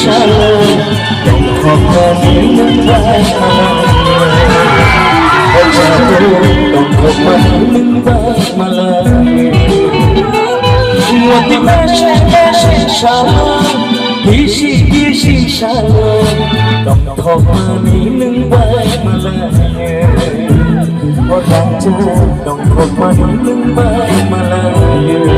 salo Dong khóc mình lưng vai Dong khóc mình lưng vai mà lời Một tiếng bé sẽ salo Hisi salo Dong khóc mình lưng vai mà lời Orang tua dong khóc mình lưng vai mà lời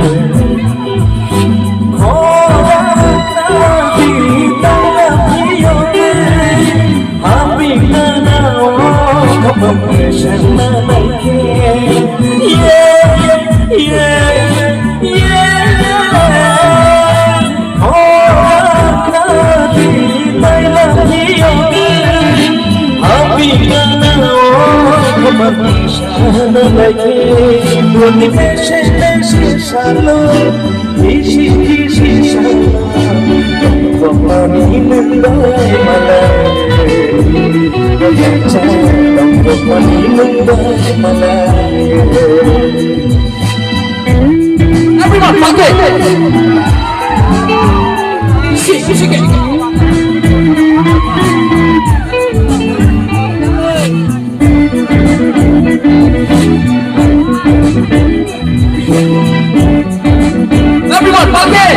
Everyone, fuck it! Sing it! Everyone, fuck it!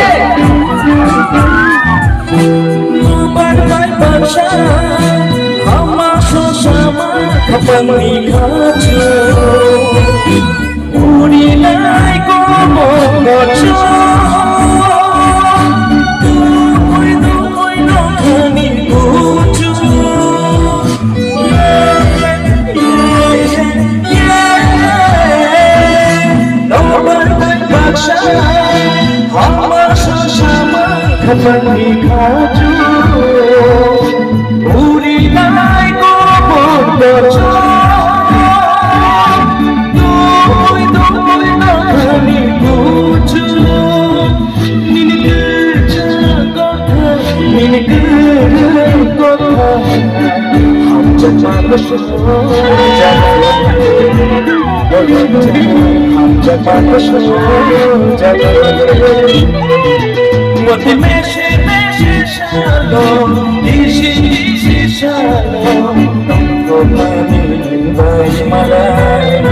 What the message shalom, easy shalom, don't go money by malay,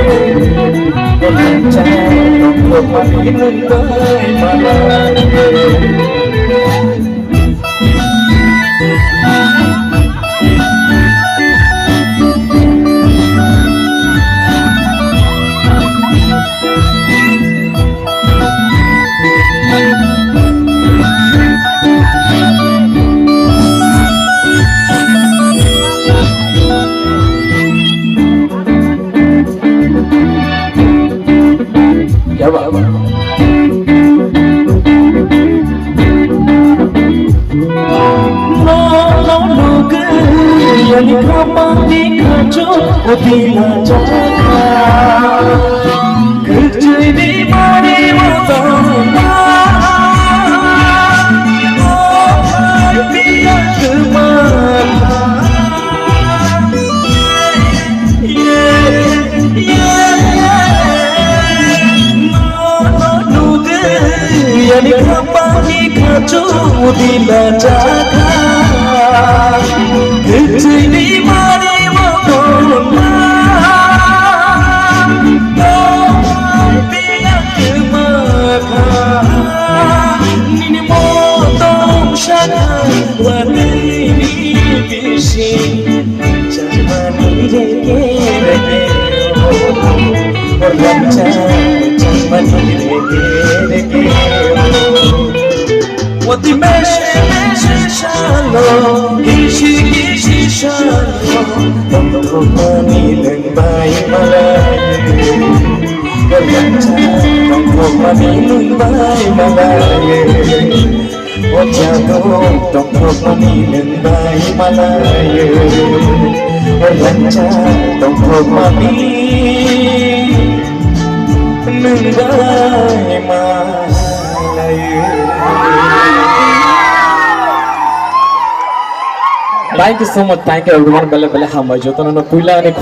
don't go money by malay. What the message shalom, easy shalom, don't go money then buy malay. Don't go money then buy malay. What jado, don't go money then buy malay. Don't go money then buy malay. Thank you so much. Thank you everyone. Bella hamba jotono na puila ani